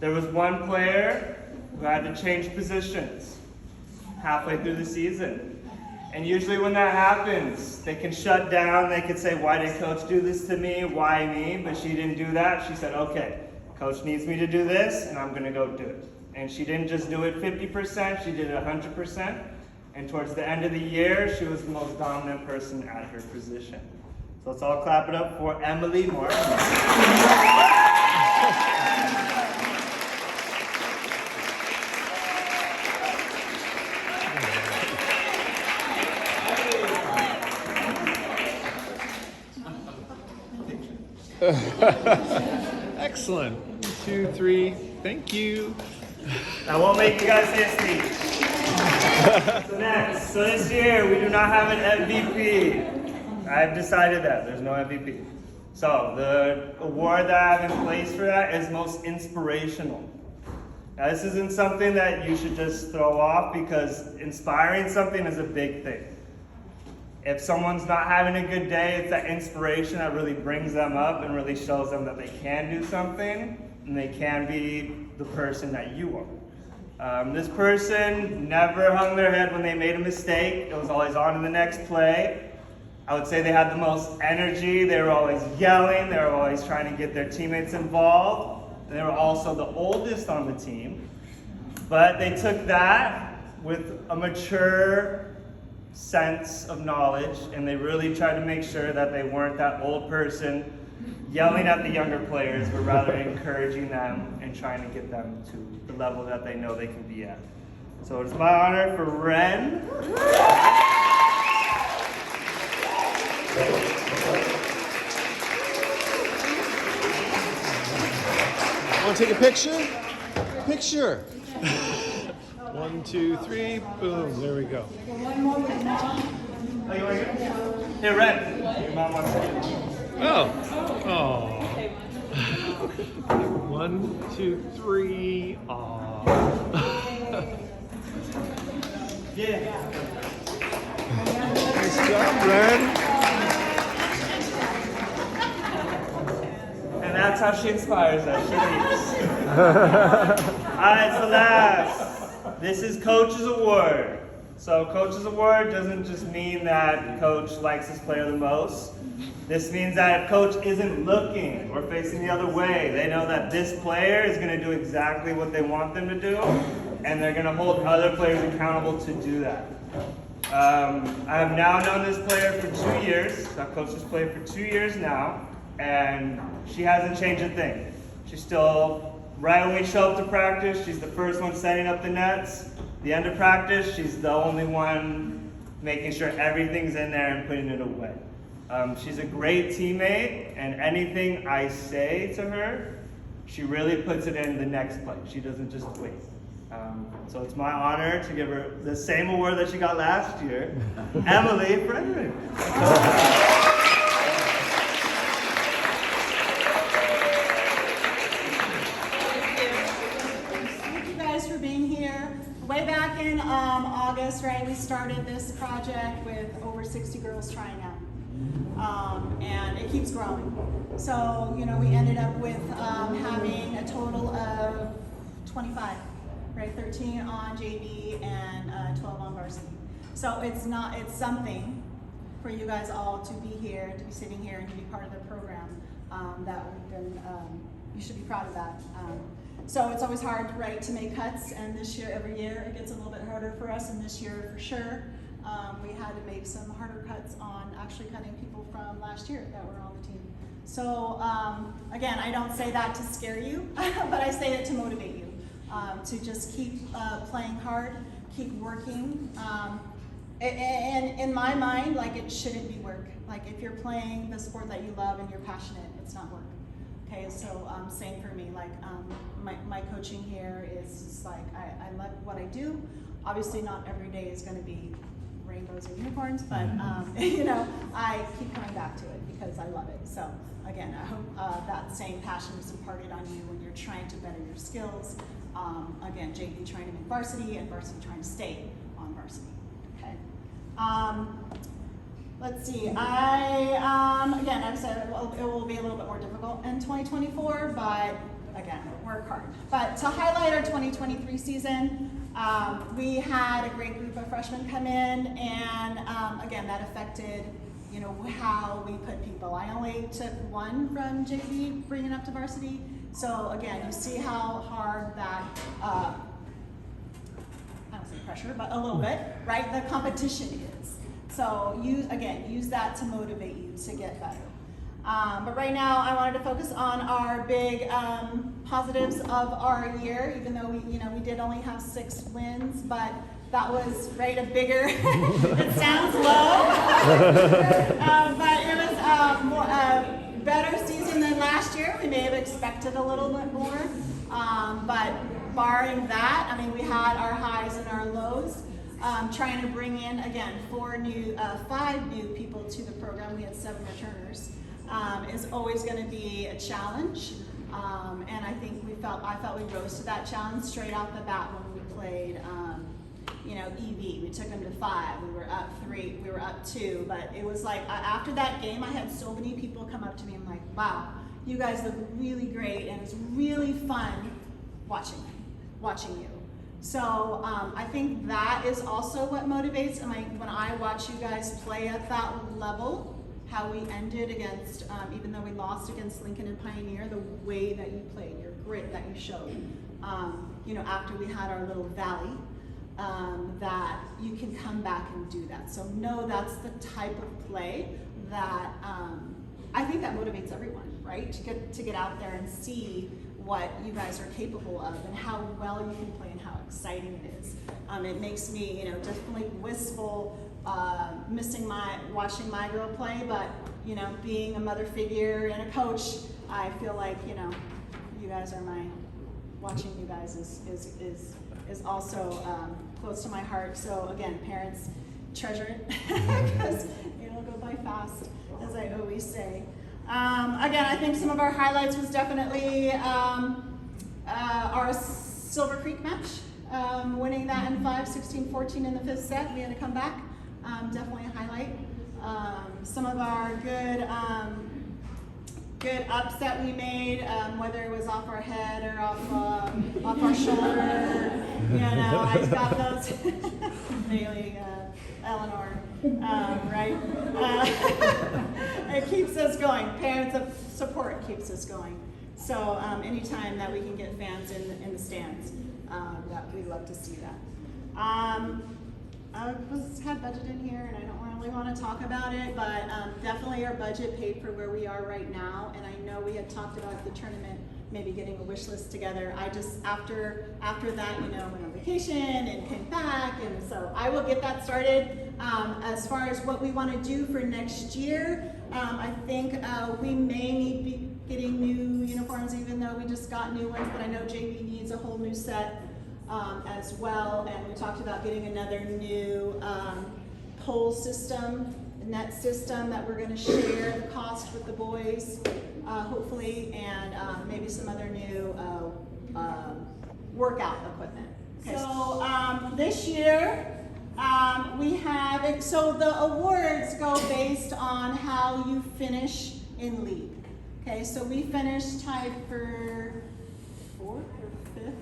There was one player who had to change positions halfway through the season. And usually when that happens, they can shut down, they could say, why did coach do this to me? Why me? But she didn't do that. She said, okay, coach needs me to do this, and I'm gonna go do it. And she didn't just do it 50%, she did it 100%. And towards the end of the year, she was the most dominant person at her position. So let's all clap it up for Emmalee Martin. Excellent. 1, 2, 3. Thank you. I won't make you guys say a speech. So next, so this year we do not have an MVP. I've decided that there's no MVP. So the award that I have in place for that is most inspirational. Now this isn't something that you should just throw off because inspiring something is a big thing. If someone's not having a good day, it's that inspiration that really brings them up and really shows them that they can do something and they can be the person that you are. This person never hung their head when they made a mistake. It was always on to the next play. I would say they had the most energy. They were always yelling. They were always trying to get their teammates involved. And they were also the oldest on the team. But they took that with a mature sense of knowledge, and they really tried to make sure that they weren't that old person yelling at the younger players, but rather encouraging them and trying to get them to the level that they know they can be at. So it's my honor for Ren. Want to take a picture? Picture. 1, 2, 3. Boom. There we go. Oh, you want to go? Here, Ren. Your mom wants to. Oh. Oh. 1, 2, 3. Aw. Yeah. Nice job, Ren. And that's how she inspires us. She leads. All right, so last. This is Coach's Award. So Coach's Award doesn't just mean that Coach likes his player the most. This means that if Coach isn't looking or facing the other way, they know that this player is going to do exactly what they want them to do, and they're going to hold other players accountable to do that. I have now known this player for 2 years. I've coached this player for 2 years now, and she hasn't changed a thing. She's still, right when we show up to practice, she's the first one setting up the nets. The end of practice, she's the only one making sure everything's in there and putting it away. She's a great teammate, and anything I say to her, she really puts it in the next play. She doesn't just wait. So it's my honor to give her the same award that she got last year, Emmalee Frederick. Way back in August, right, we started this project with over 60 girls trying out, and it keeps growing. So, you know, we ended up with having a total of 25, right, 13 on JV and 12 on varsity. So it's something for you guys all to be here, to be sitting here, and to be part of the program that we've been. You should be proud of that. So it's always hard, right, to make cuts, and this year, every year, it gets a little bit harder for us, and this year, for sure, we had to make some harder cuts on actually cutting people from last year that were on the team. So, again, I don't say that to scare you, but I say it to motivate you, to just keep playing hard, keep working, and in my mind, like, it shouldn't be work. Like, if you're playing the sport that you love and you're passionate, it's not work. Okay, so same for me, like my coaching here is just like, I love what I do. Obviously not every day is gonna be rainbows and unicorns, but you know, I keep coming back to it because I love it. So again, I hope that same passion is imparted on you when you're trying to better your skills. Again, JV trying to make varsity and varsity trying to stay on varsity, okay? Let's see, again, I said it will be a little bit more difficult in 2024, but again, work hard. But to highlight our 2023 season, we had a great group of freshmen come in, and again, that affected, you know, how we put people. I only took one from JV bringing up to varsity. So again, you see how hard that, I don't say pressure, but a little bit, right? The competition is. So use that to motivate you to get better. But right now, I wanted to focus on our big positives of our year, even though we did only have 6 wins, but that was a bigger, it sounds low, but it was a better season than last year. We may have expected a little bit more, but barring that, I mean, we had our highs and our lows. Trying to bring in, again, 5 new people to the program. We had 7 returners. Is always going to be a challenge, and I felt we rose to that challenge straight off the bat when we played, EV. We took them to 5. We were up 3. We were up 2. But it was like after that game, I had so many people come up to me and like, "Wow, you guys look really great, and it's really fun watching you." So I think that is also what motivates. When I watch you guys play at that level. How we ended against, even though we lost against Lincoln and Pioneer, the way that you played, your grit that you showed. After we had our little valley, that you can come back and do that. So no, that's the type of play that I think that motivates everyone, right? To get out there and see what you guys are capable of and how well you can play and how exciting it is. It makes me, definitely wistful. Watching my girl play, but being a mother figure and a coach, I feel like you guys are watching you guys is also close to my heart. So again, parents, treasure it because it'll go by fast, as I always say. Again, I think some of our highlights was definitely our Silver Creek match, winning that in 5, 16, 14 in the 5th set. We had to come back. Definitely a highlight. Some of our good ups that we made, whether it was off our head or off our shoulder. I got those. Bailey, Eleanor, right? It keeps us going. Parents of support keeps us going. So anytime that we can get fans in the stands, that we love to see that. I had budget in here, and I don't really want to talk about it, but definitely our budget paid for where we are right now. And I know we had talked about the tournament, maybe getting a wish list together. I just after that, went on vacation and came back, and so I will get that started. As far as what we want to do for next year, I think we may need be getting new uniforms, even though we just got new ones. But I know JV needs a whole new set. As well, and we talked about getting another new pole system, net system that we're going to share the cost with the boys, hopefully, and maybe some other new workout equipment. Okay. So this year we have, so the awards go based on how you finish in league. Okay, so we finished tied for 4th or 5th.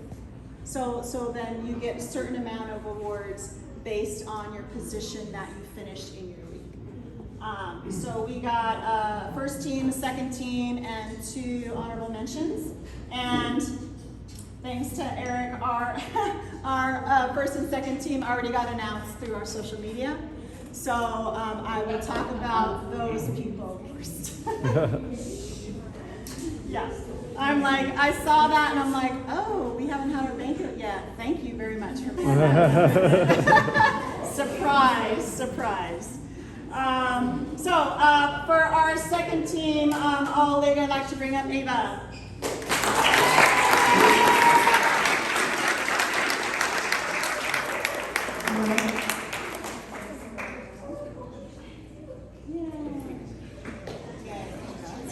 So then you get a certain amount of awards based on your position that you finished in your league. So we got first team, second team, and 2 honorable mentions. And thanks to Eric, our first and second team already got announced through our social media. So I will talk about those people first. Yes. I'm like, I saw that and I'm like, oh, we haven't had our banquet yet. Thank you very much for bringing that up. Surprise. For our second team, I'd like to bring up Ava.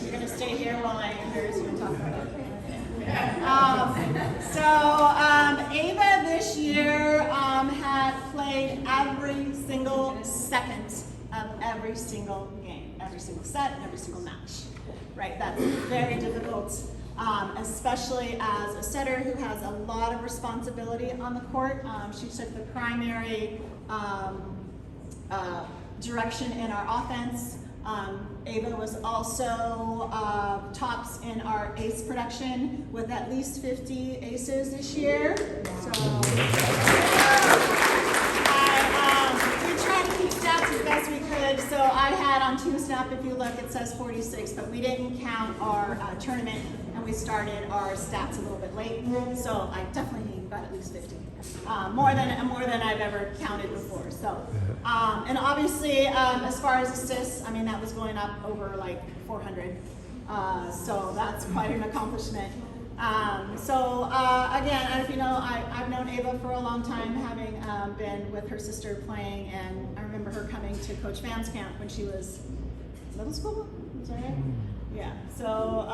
You're going to stay here while I embarrass you and talk about it. Ava this year had played every single second of every single game, every single set, every single match. Right, that's very difficult especially as a setter who has a lot of responsibility on the court. She took the primary direction in our offense. Ava was also tops in our ace production with at least 50 aces this year. So we tried to keep stats as best we could. So I had on TeamSnap, if you look, it says 46, but we didn't count our tournament, and we started our stats a little bit late. So I definitely got at least 50. More than I've ever counted before. So, and obviously, as far as assists, I mean, that was going up over like 400. So that's quite an accomplishment. Again, if you know, I've known Ava for a long time, having been with her sister playing, and I remember her coming to Coach Van's camp when she was middle school. Is that right? Yeah. So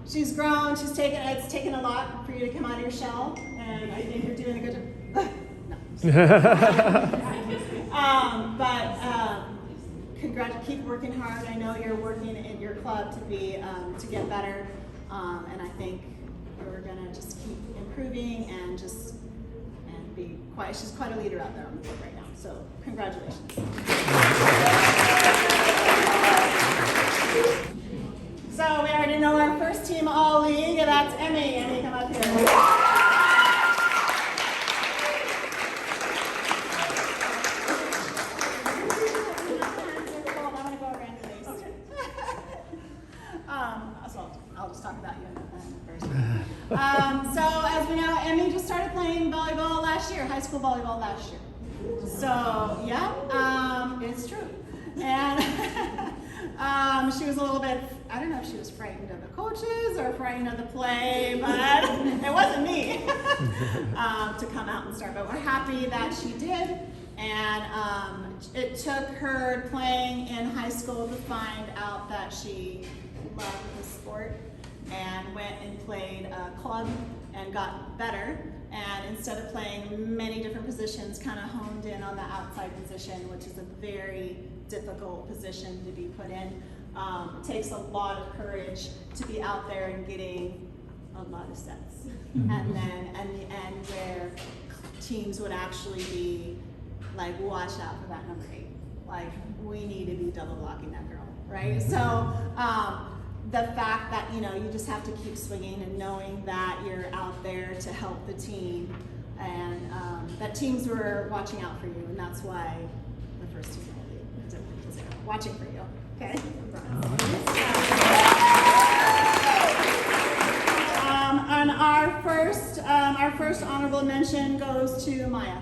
she's grown. It's taken a lot for you to come out of your shell, and I think you're doing a good job. Keep working hard. I know you're working in your club to get better, and I think we're gonna just keep improving and be quiet. She's quite a leader out there on the court right now. So congratulations. So we already know our first team all league, and that's Emmy. Emmy, come up here. I'll just talk about you first. So as we know, Emmy just started playing volleyball last year, high school volleyball last year. So yeah, it's true. And she was a little bit, I don't know if she was frightened of the coaches or frightened of the play, but it wasn't me to come out and start. But we're happy that she did. And it took her playing in high school to find out that she loved the sport, and went and played a club and got better. And instead of playing many different positions, kind of honed in on the outside position, which is a very difficult position to be put in. It takes a lot of courage to be out there and getting a lot of sets. And then at the end where teams would actually be like, watch out for that number 8. Like, we need to be double blocking that girl, right? So the fact that, you just have to keep swinging and knowing that you're out there to help the team, and that teams were watching out for you, and that's why the first team is watching for you, okay? And our first honorable mention goes to Maya.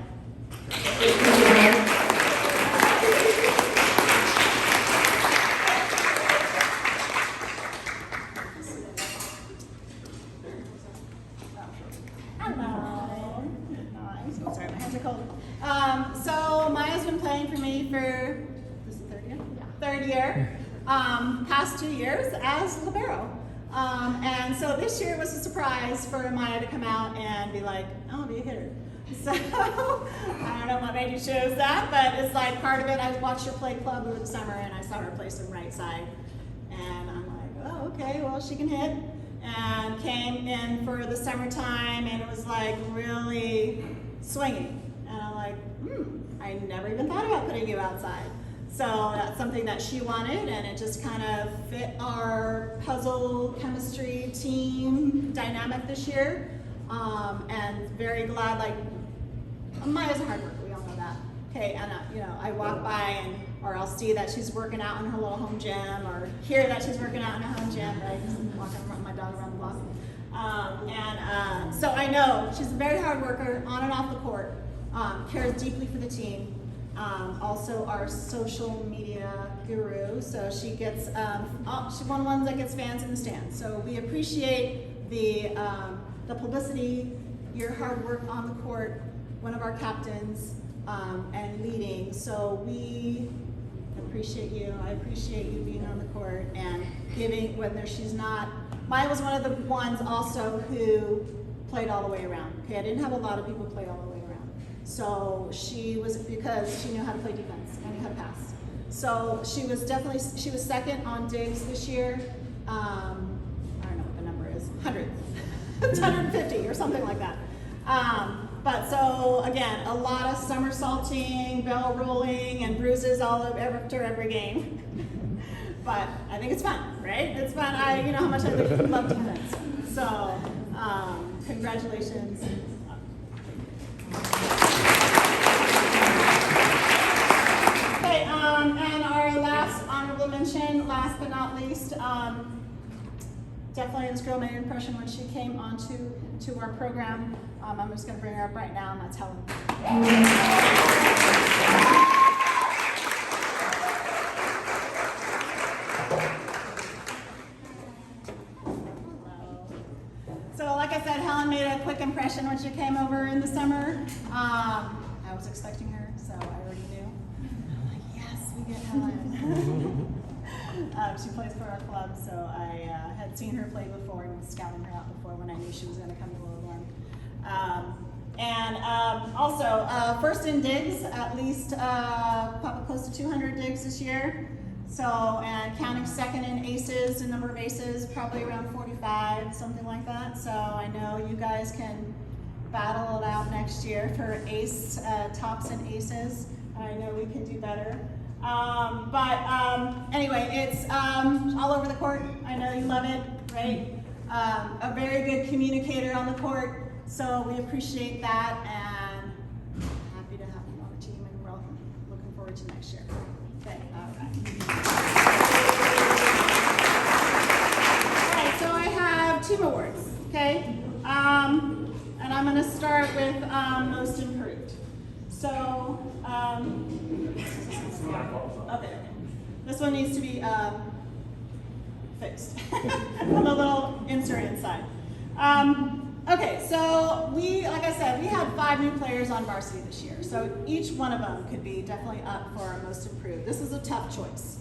So Maya's been playing for me for, this is the third year? Yeah. Third year. Past 2 years as libero. And so this year was a surprise for Maya to come out and be like, I'll be a hitter. So I don't know what made you choose that, but it's like part of it. I watched her play club over the summer, and I saw her play some right side. And I'm like, oh, okay, well, she can hit. And came in for the summertime, and it was like really swinging. And I'm like, I never even thought about putting you outside. So that's something that she wanted, and it just kind of fit our puzzle chemistry team dynamic this year. And very glad, like, Maya's a hard worker, we all know that. Okay, and I walk by or I'll see that she's working out in her little home gym, or hear that she's working out in her home gym, right? Just walking my dog around the block. So I know she's a very hard worker on and off the court, cares deeply for the team. Also our social media guru, so she gets, she's one of the ones that gets fans in the stands. So we appreciate the publicity, your hard work on the court, one of our captains, and leading. So we appreciate you. I appreciate you being on the court and giving, whether she's not. Maya was one of the ones also who played all the way around. Okay, I didn't have a lot of people play all the way around. So she was, because she knew how to play defense and knew how to pass. So she was second on digs this year. I don't know what the number is, hundreds. It's 150 or something like that. But so again, a lot of somersaulting, bell rolling, and bruises all after every game. But I think it's fun, right? It's fun. You know how much I love defense. So congratulations. Okay, and our last honorable mention, last but not least, definitely this girl made an impression when she came onto our program. I'm just going to bring her up right now, and that's Helen. So like I said, Helen made a quick impression when she came over in the summer. I was expecting her, so I already knew. I'm like, yes, we get Helen. She plays for our club, so I had seen her play before and was scouting her out before when I knew she was going to come to Lillian. Also, first in digs, at least probably close to 200 digs this year. So, and counting second in aces, the number of aces, probably around 45, something like that. So I know you guys can battle it out next year for ace, tops and aces. I know we can do better. Anyway, it's all over the court. I know you love it, right? A very good communicator on the court. So we appreciate that, and happy to have you on the team, and we're all looking forward to next year. Okay, all right. All right, so I have team awards, okay? And I'm gonna start with most improved. So, okay. This one needs to be fixed. With a little insert inside. Okay, so like I said, we had 5 new players on varsity this year. So each one of them could be definitely up for our most improved. This is a tough choice.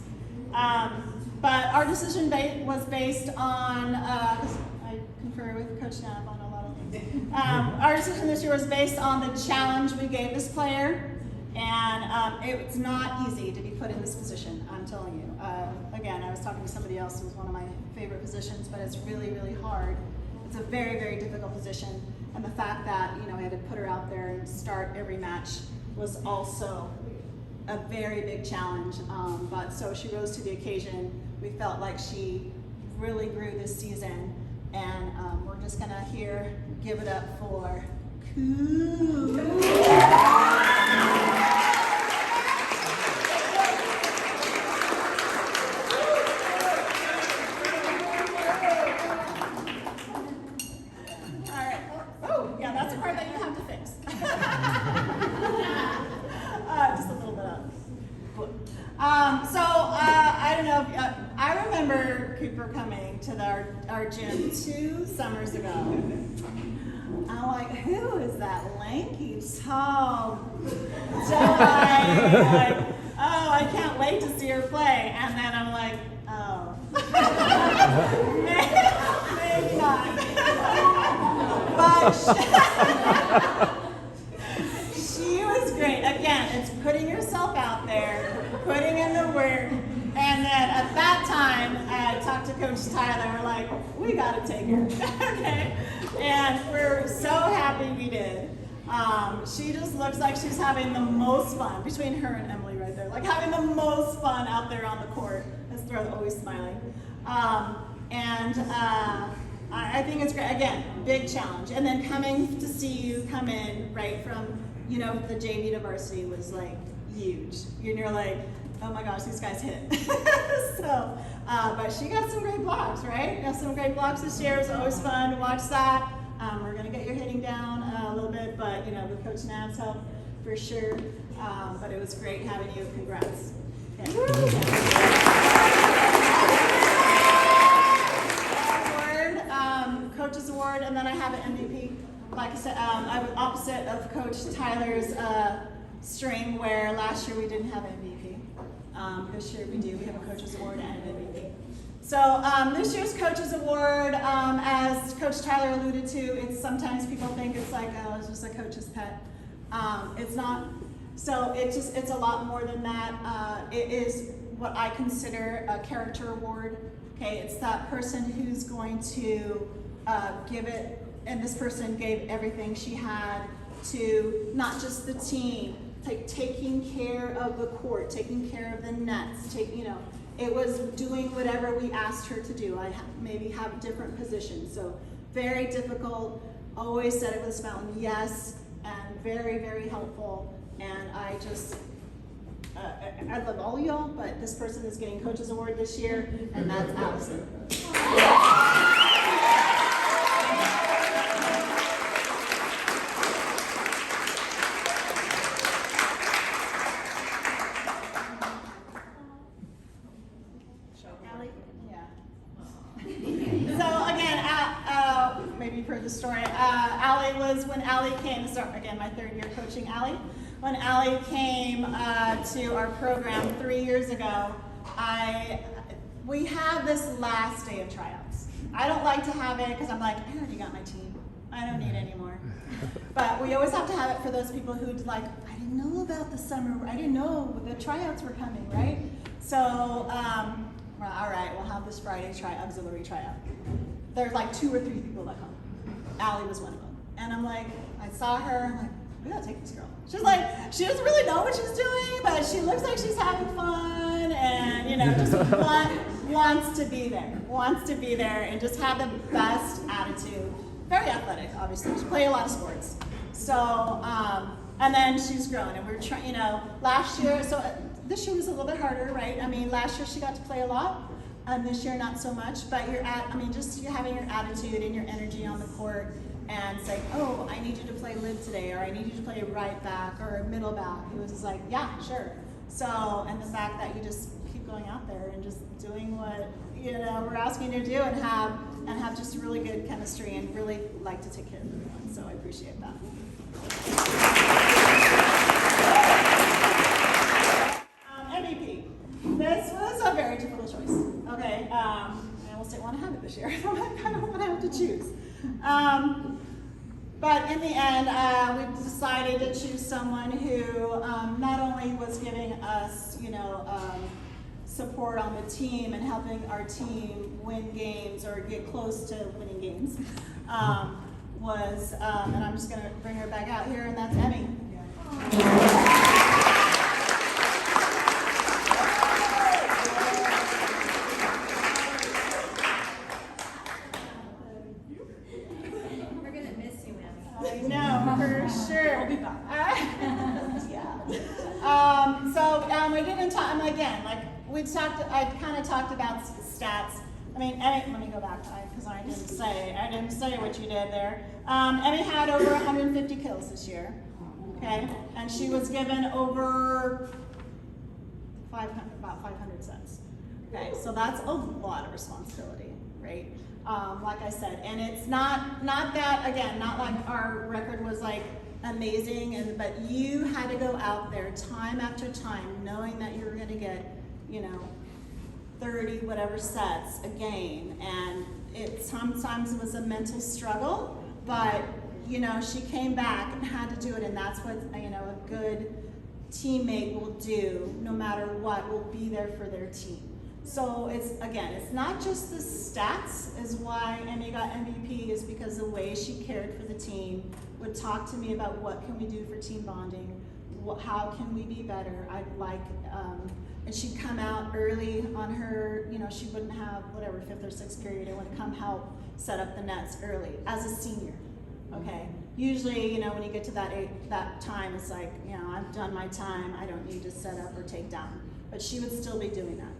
But our decision was based on, I confer with Coach Knapp on a lot of things. Our decision this year was based on the challenge we gave this player. And it's not easy to be put in this position, I'm telling you. Again, I was talking to somebody else who was one of my favorite positions, but it's really, really hard. It's a very, very difficult position. And the fact that, I had to put her out there and start every match was also a very big challenge. But so she rose to the occasion. We felt like she really grew this season. And we're just gonna give it up for Koo. Just a little bit of. I don't know if I remember Cooper coming to our gym 2 summers ago. I'm like, who is that lanky, tall guy? Oh, I can't wait to see her play. And then I'm like, oh, maybe not. But she was great. Again, it's putting yourself out there, putting in the work, and then at that time, I talked to Coach Tyler. We're like, we got to take her, okay? And we're so happy we did. She just looks like she's having the most fun between her and Emily right there, like having the most fun out there on the court. They're always smiling. I think it's great. Again, big challenge. And then coming to see you come in right from, the JV to varsity was like huge. And you're like, oh my gosh, these guys hit. So, but she got some great blocks, right? Got some great blocks this year. It's always fun to watch that. We're gonna get your hitting down a little bit, but with Coach Nab's help for sure. But it was great having you. Congrats. Okay. Coach's award, and then I have an MVP. Like I said, I was opposite of Coach Tyler's stream, where last year we didn't have an MVP. This year we do. We have a Coach's award and an MVP. So this year's Coach's award, as Coach Tyler alluded to, it's sometimes people think it's like, oh, it's just a coach's pet. It's not. So it's a lot more than that. It is what I consider a character award. Okay, it's that person who's going to give it, and this person gave everything she had to not just the team, taking care of the court, taking care of the nets, it was doing whatever we asked her to do. Maybe have different positions, so very difficult, always said it with a smile, and yes, and very, very helpful, and I just, I love all y'all, but this person is getting Coach's Award this year, and that's Allison. The story. Allie was, when Allie came, again, my third year coaching Allie. When Allie came to our program 3 years ago, we have this last day of tryouts. I don't like to have it because I'm like, I already got my team. I don't need any more. But we always have to have it for those people who'd like, I didn't know about the summer. I didn't know the tryouts were coming, right? So, well, all right, we'll have this Friday auxiliary tryout. There's like 2 or 3 people that come. Allie was one of them. And I'm like, I saw her, I'm like, we gotta take this girl. She's like, she doesn't really know what she's doing, but she looks like she's having fun and, just wants to be there and just have the best attitude. Very athletic, obviously. She played a lot of sports. So, and then she's grown and we're trying, last year, so this year was a little bit harder, right? I mean, last year she got to play a lot. This year, not so much, but you're having your attitude and your energy on the court and saying, oh, I need you to play lid today, or I need you to play right back or middle back. He was just like, yeah, sure. So, and the fact that you just keep going out there and just doing what, we're asking you to do and have just really good chemistry and really like to take care of everyone. So I appreciate that. MVP. This was a very difficult choice. Okay, I almost didn't want to have it this year. I kind of want to have to choose. But in the end, we decided to choose someone who not only was giving us, support on the team and helping our team win games or get close to winning games, and I'm just going to bring her back out here, and that's Emmy. We didn't talk, again, I kind of talked about stats. I mean, Emmy, let me go back, because I didn't say what you did there. Emmy had over 150 kills this year, okay? And she was given over about 500 sets, okay? So that's a lot of responsibility, right? Like I said, and it's not that, again, not like our record was like amazing, but you had to go out there time after time knowing that you were going to get 30 whatever sets a game, and sometimes it was a mental struggle, but she came back and had to do it, and that's what a good teammate will do. No matter what, will be there for their team. So it's not just the stats is why Emmy got MVP, is because the way she cared for the team, would talk to me about what can we do for team bonding, how can we be better. And she'd come out early on her, she wouldn't have whatever 5th or 6th period, and would come help set up the nets early as a senior. Okay. Usually, when you get to that time, it's like, I've done my time. I don't need to set up or take down. But she would still be doing that.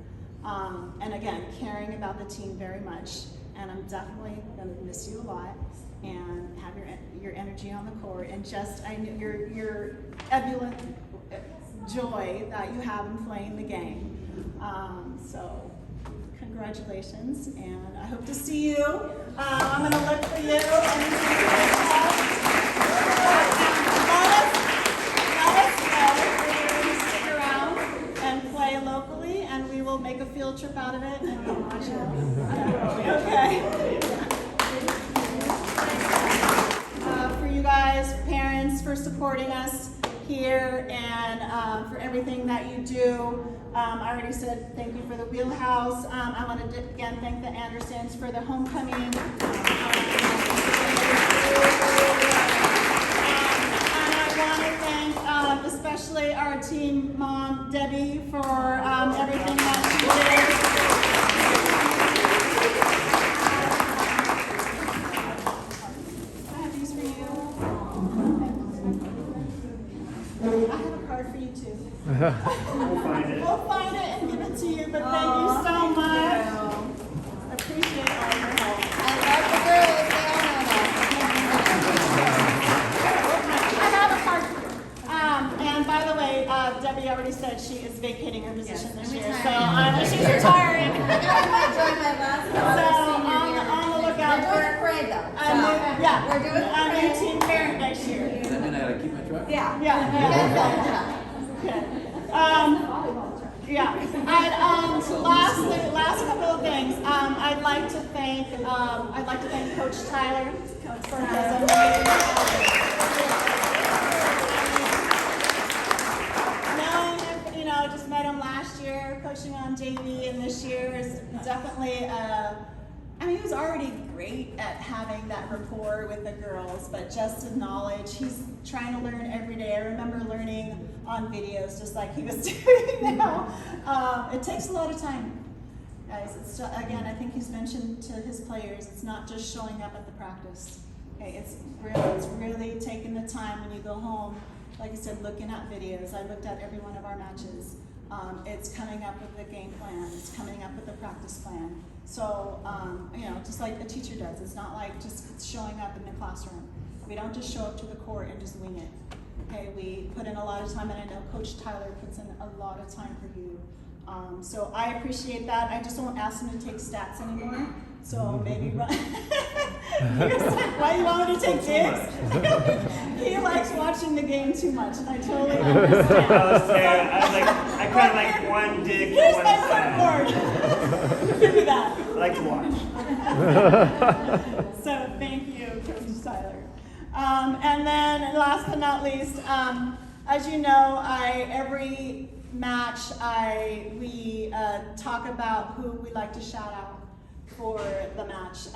And again, caring about the team very much. And I'm definitely going to miss you a lot and have your energy on the court, and just your ebullient joy that you have in playing the game. So congratulations, and I hope to see you. I'm going to look for you. And let us know if you're going to stick around and play locally, and we will make a field trip out of it and we'll watch it. Okay. For you guys, parents, for supporting us here, and for everything that you do. I already said thank you for the wheelhouse. I want to again thank the Andersons for the homecoming. team mom, Debbie, for everything that she did. I have these for you. I have a card for you too. We'll find it. We'll find it and give it to you, but thank you so much. I appreciate all your help. I love the girls. They all know that. I have a card for you. And by the way, Debbie already said she is vacating her position this year, so she's retiring. I might join my last So on the lookout We're doing a for parade though. we're doing a new team parent next year. Does that mean I gotta keep my truck? Yeah. Yeah. Okay. Yeah. And last couple of things. I'd like to thank Coach Tyler for his amazing. Knowing him, just met him last year, coaching on JV, and this year is definitely. He was already great at having that rapport with the girls, but just the knowledge, he's trying to learn every day. I remember learning on videos just like he was doing now. It takes a lot of time, guys. It's, again, I think he's mentioned to his players, it's not just showing up at the practice. Okay, it's really taking the time when you go home, like I said, looking at videos. I looked at every one of our matches. It's coming up with the game plan. It's coming up with the practice plan. So, just like the teacher does, it's not like just showing up in the classroom. We don't just show up to the court and just wing it. Okay, we put in a lot of time, and I know Coach Tyler puts in a lot of time for you. So I appreciate that. I just won't ask him to take stats anymore. So maybe run. Why do you want me to take digs? He likes watching the game too much, and I totally understand. I kind of like one dig. Here's one my side. clipboard. Give me that. I like to watch. So thank you, Coach Tyler. And then last but not least, as you know, every match we talk about who we like to shout out for the match.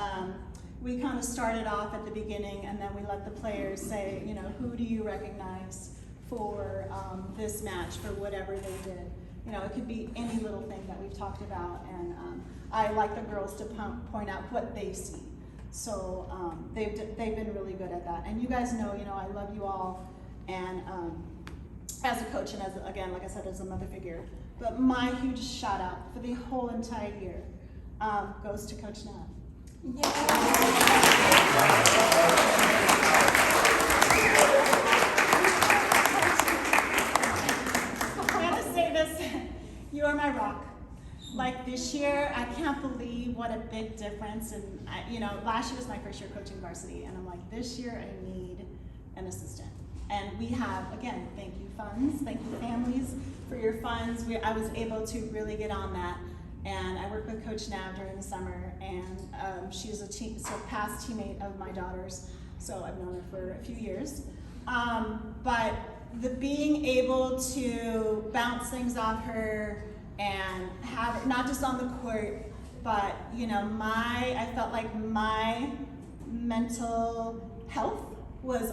We kind of started off at the beginning, and then we let the players say, who do you recognize for this match for whatever they did. It could be any little thing that we've talked about, and I like the girls to point out what they see. So they've been really good at that. And you guys know, I love you all, and as a coach and again, like I said, as a mother figure. But my huge shout out for the whole entire year goes to Coach Nav. I gotta say this, you are my rock. Like this year, I can't believe what a big difference. And last year was my first year coaching varsity, and I'm like, this year I need an assistant. And we have, again, thank you funds, thank you families for your funds. I was able to really get on that. And I work with Coach Nav during the summer, and she's a past teammate of my daughter's, so I've known her for a few years. But being able to bounce things off her and have it not just on the court, but I felt like my mental health was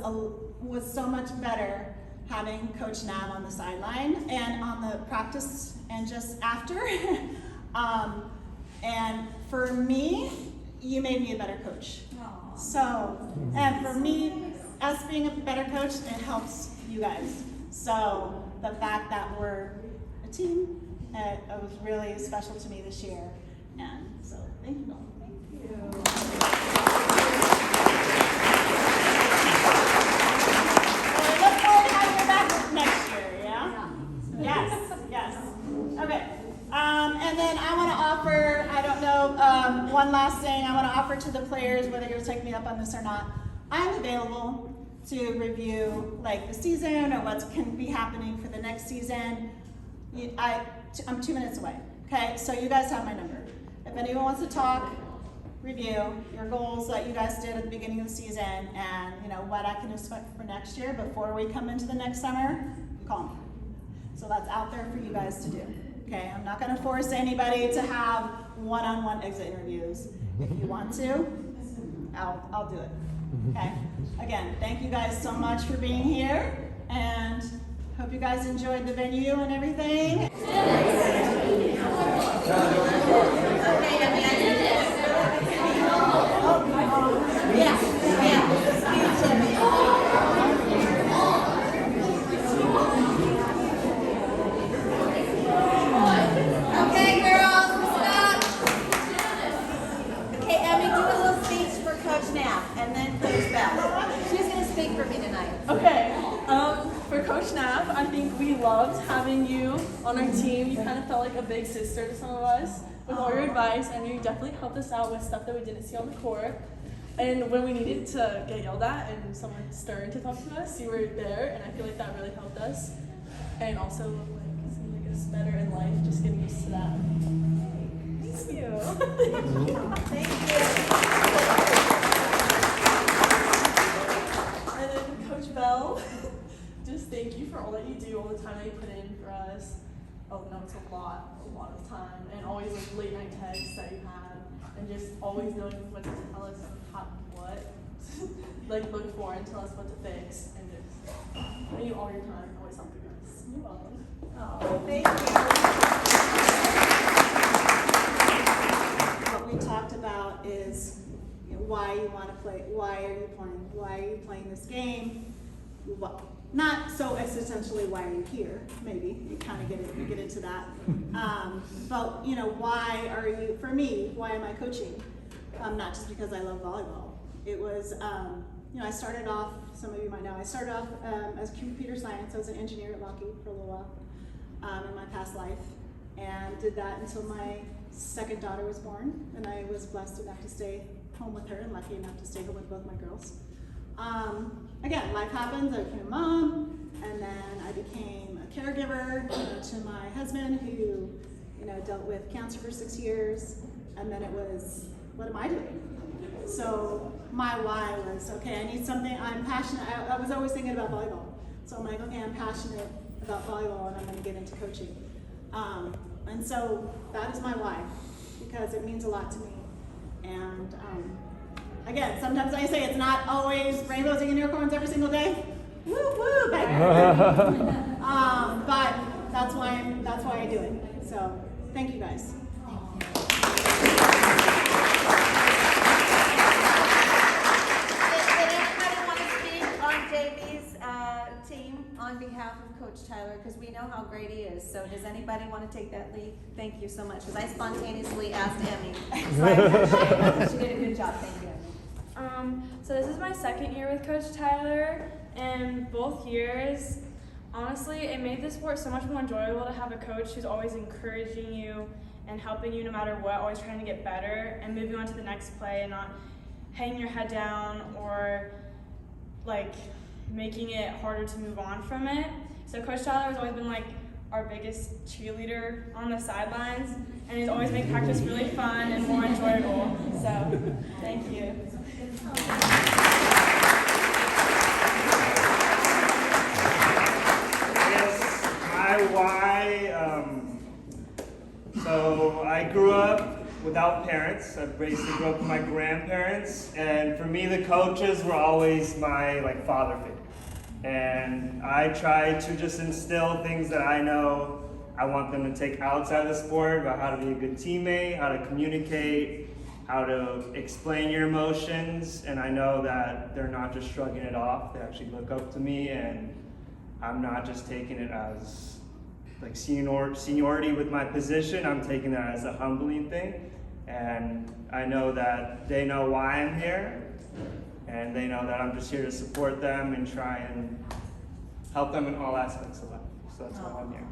so much better having Coach Nav on the sideline and on the practice and just after. And for me, you made me a better coach. Aww. So, and for me, us being a better coach, it helps you guys. So the fact that we're a team, it was really special to me this year. And so thank you all. Thank you. I look forward to having you back next year, yeah? Yes. Okay. And then I want to offer, I don't know, one last thing I want to offer to the players, whether you'll take me up on this or not. I'm available to review like the season or what can be happening for the next season. I'm 2 minutes away, okay? So you guys have my number. If anyone wants to talk, review your goals that you guys did at the beginning of the season and what I can expect for next year before we come into the next summer, call me. So that's out there for you guys to do. Okay, I'm not going to force anybody to have one-on-one exit interviews. If you want to, I'll do it. Okay. Again, thank you guys so much for being here, and Hope you guys enjoyed the venue and everything. Okay, girls, stop. Okay, Emmy, do a little speech for Coach Knapp and then Coach Bell. She's going to speak for me tonight. Okay, for Coach Knapp, I think we loved having you on our team. You kind of felt like a big sister to some of us with all your advice, and you definitely helped us out with stuff that we didn't see on the court. And when we needed to get yelled at and someone stern to talk to us, you were there, and I feel like that really helped us. And also, like, it's gonna make us better in life, just getting used to that. Thank you. Thank you. And then Coach Bell, just thank you for all that you do, all the time that you put in for us. Oh no, it's a lot of time, and always like late night texts that you had, and just always knowing what to tell us, like look for and tell us what to fix, and just thank you all your time, always helping us. You're welcome. Oh, thank you. What we talked about is why you want to play, why are you playing this game? Not so essentially why are you here, maybe, you kind of get into that. But why are you, for me, why am I coaching? Not just because I love volleyball. It was, I started off, some of you might know, I started off as computer science. I was an engineer at Lockheed for a little while in my past life, and did that until my second daughter was born, and I was blessed enough to stay home with her and lucky enough to stay home with both my girls. Again, life happens. I became a mom, and then I became a caregiver to my husband, who dealt with cancer for 6 years, and then it was, what am I doing? So my why was, okay, I need something. I'm passionate. I was always thinking about volleyball, so I'm like, okay, I'm passionate about volleyball, and I'm going to get into coaching. And so that is my why, because it means a lot to me. And again, sometimes I say it's not always rainbows and unicorns every single day. Woo woo, baby. But that's why I do it. So thank you guys. Did anybody want to speak on JV's team on behalf of Coach Tyler? Because we know how great he is. So does anybody want to take that lead? Thank you so much. Because I spontaneously asked Emmy. So she did a good job. Thank you, Emmy. So this is my second year with Coach Tyler, and both years, honestly, it made the sport so much more enjoyable to have a coach who's always encouraging you and helping you no matter what, always trying to get better and moving on to the next play and not hanging your head down or like making it harder to move on from it. So Coach Tyler has always been like our biggest cheerleader on the sidelines, and he's always made practice really fun and more enjoyable. So thank you. Yes, my why. So I grew up without parents. I basically grew up with my grandparents, and for me, the coaches were always my father figure. And I try to just instill things that I know I want them to take outside of the sport, about how to be a good teammate, how to communicate, how to explain your emotions. And I know that they're not just shrugging it off, they actually look up to me, and I'm not just taking it as like seniority with my position, I'm taking that as a humbling thing. And I know that they know why I'm here, and they know that I'm just here to support them and try and help them in all aspects of life. So that's why I'm here.